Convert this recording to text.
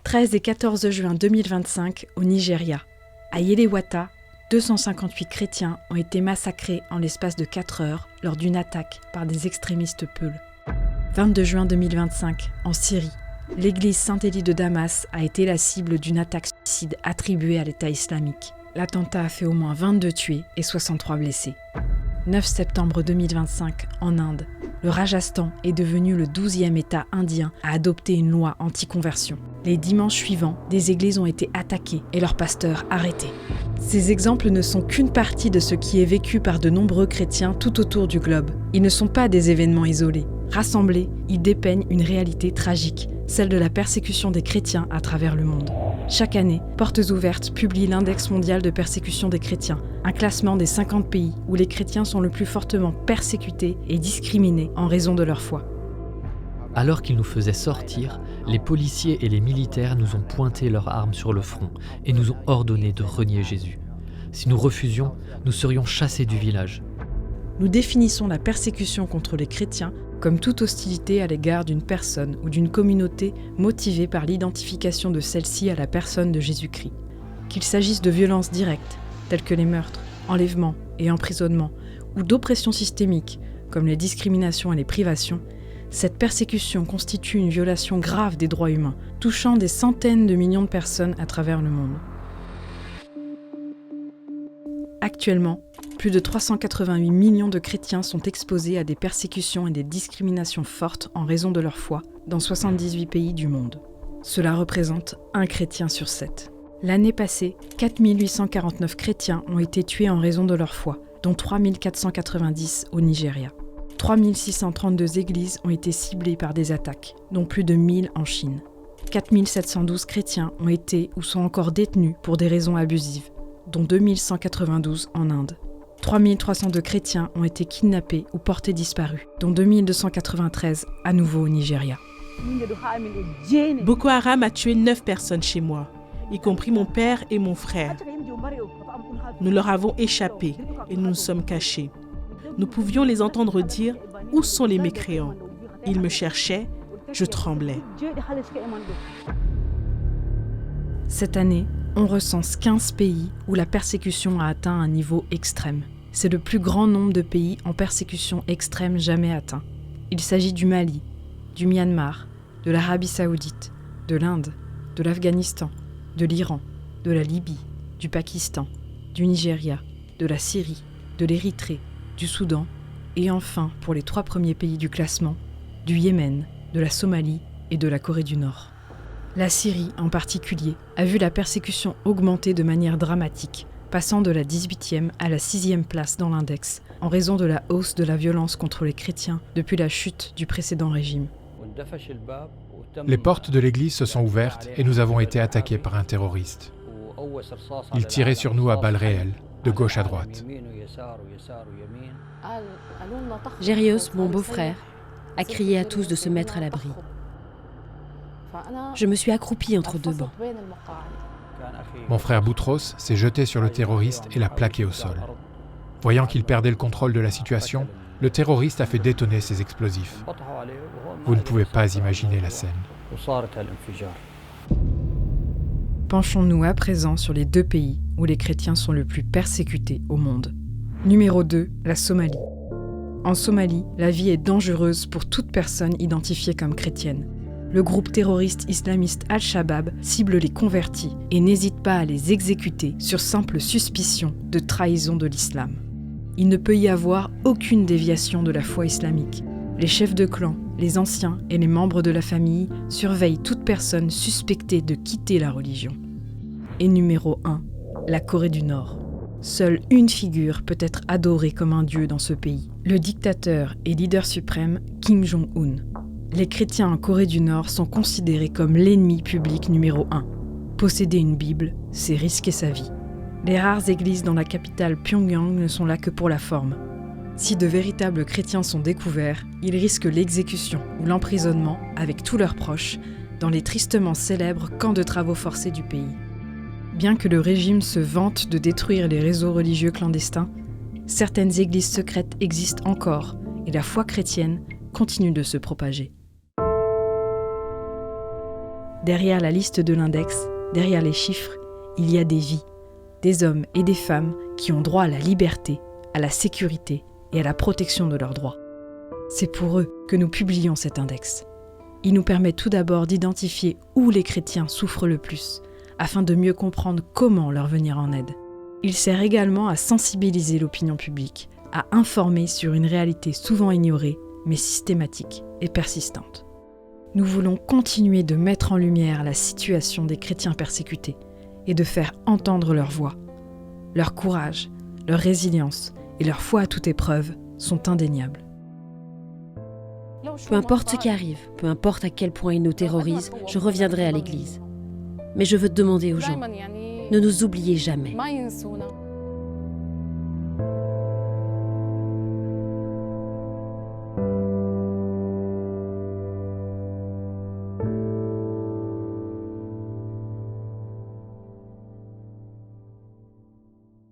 13 et 14 juin 2025 au Nigeria. À Yelewata, 258 chrétiens ont été massacrés en l'espace de 4 heures lors d'une attaque par des extrémistes peuls. 22 juin 2025 en Syrie, l'église Saint-Élie de Damas a été la cible d'une attaque suicide attribuée à l'État islamique. L'attentat a fait au moins 22 tués et 63 blessés. 9 septembre 2025 en Inde, le Rajasthan est devenu le 12e État indien à adopter une loi anti-conversion. Les dimanches suivants, des églises ont été attaquées et leurs pasteurs arrêtés. Ces exemples ne sont qu'une partie de ce qui est vécu par de nombreux chrétiens tout autour du globe. Ils ne sont pas des événements isolés. Rassemblés, ils dépeignent une réalité tragique, celle de la persécution des chrétiens à travers le monde. Chaque année, Portes Ouvertes publie l'Index mondial de persécution des chrétiens, un classement des 50 pays où les chrétiens sont le plus fortement persécutés et discriminés en raison de leur foi. Alors qu'ils nous faisaient sortir, les policiers et les militaires nous ont pointé leurs armes sur le front et nous ont ordonné de renier Jésus. Si nous refusions, nous serions chassés du village. Nous définissons la persécution contre les chrétiens comme toute hostilité à l'égard d'une personne ou d'une communauté motivée par l'identification de celle-ci à la personne de Jésus-Christ. Qu'il s'agisse de violences directes, telles que les meurtres, enlèvements et emprisonnements, ou d'oppressions systémiques, comme les discriminations et les privations, cette persécution constitue une violation grave des droits humains, touchant des centaines de millions de personnes à travers le monde. Actuellement, plus de 388 millions de chrétiens sont exposés à des persécutions et des discriminations fortes en raison de leur foi dans 78 pays du monde. Cela représente 1 chrétien sur 7. L'année passée, 4 849 chrétiens ont été tués en raison de leur foi, dont 3 490 au Nigeria. 3 632 églises ont été ciblées par des attaques, dont plus de 1000 en Chine. 4 712 chrétiens ont été ou sont encore détenus pour des raisons abusives, dont 2 192 en Inde. 3 302 chrétiens ont été kidnappés ou portés disparus, dont 2 293 à nouveau au Nigeria. Boko Haram a tué 9 personnes chez moi, y compris mon père et mon frère. Nous leur avons échappé et nous nous sommes cachés. Nous pouvions les entendre dire « Où sont les mécréants ?» Ils me cherchaient, je tremblais. Cette année, on recense 15 pays où la persécution a atteint un niveau extrême. C'est le plus grand nombre de pays en persécution extrême jamais atteint. Il s'agit du Mali, du Myanmar, de l'Arabie Saoudite, de l'Inde, de l'Afghanistan, de l'Iran, de la Libye, du Pakistan, du Nigeria, de la Syrie, de l'Érythrée, du Soudan et enfin, pour les 3 premiers pays du classement, du Yémen, de la Somalie et de la Corée du Nord. La Syrie, en particulier, a vu la persécution augmenter de manière dramatique, passant de la 18e à la 6e place dans l'index, en raison de la hausse de la violence contre les chrétiens depuis la chute du précédent régime. Les portes de l'église se sont ouvertes et nous avons été attaqués par un terroriste. Il tirait sur nous à balles réelles, de gauche à droite. Gérios, mon beau-frère, a crié à tous de se mettre à l'abri. Je me suis accroupie entre 2 bancs. Mon frère Boutros s'est jeté sur le terroriste et l'a plaqué au sol. Voyant qu'il perdait le contrôle de la situation, le terroriste a fait détonner ses explosifs. Vous ne pouvez pas imaginer la scène. Penchons-nous à présent sur les 2 pays où les chrétiens sont le plus persécutés au monde. Numéro 2, la Somalie. En Somalie, la vie est dangereuse pour toute personne identifiée comme chrétienne. Le groupe terroriste islamiste Al-Shabaab cible les convertis et n'hésite pas à les exécuter sur simple suspicion de trahison de l'islam. Il ne peut y avoir aucune déviation de la foi islamique. Les chefs de clan, les anciens et les membres de la famille surveillent toute personne suspectée de quitter la religion. Et numéro 1, la Corée du Nord. Seule une figure peut être adorée comme un dieu dans ce pays, le dictateur et leader suprême Kim Jong-un. Les chrétiens en Corée du Nord sont considérés comme l'ennemi public numéro 1. Posséder une Bible, c'est risquer sa vie. Les rares églises dans la capitale Pyongyang ne sont là que pour la forme. Si de véritables chrétiens sont découverts, ils risquent l'exécution ou l'emprisonnement avec tous leurs proches dans les tristement célèbres camps de travaux forcés du pays. Bien que le régime se vante de détruire les réseaux religieux clandestins, certaines églises secrètes existent encore et la foi chrétienne continue de se propager. Derrière la liste de l'index, derrière les chiffres, il y a des vies, des hommes et des femmes qui ont droit à la liberté, à la sécurité et à la protection de leurs droits. C'est pour eux que nous publions cet index. Il nous permet tout d'abord d'identifier où les chrétiens souffrent le plus, afin de mieux comprendre comment leur venir en aide. Il sert également à sensibiliser l'opinion publique, à informer sur une réalité souvent ignorée, mais systématique et persistante. Nous voulons continuer de mettre en lumière la situation des chrétiens persécutés et de faire entendre leur voix. Leur courage, leur résilience et leur foi à toute épreuve sont indéniables. Peu importe ce qui arrive, peu importe à quel point ils nous terrorisent, je reviendrai à l'église. Mais je veux demander aux gens, ne nous oubliez jamais.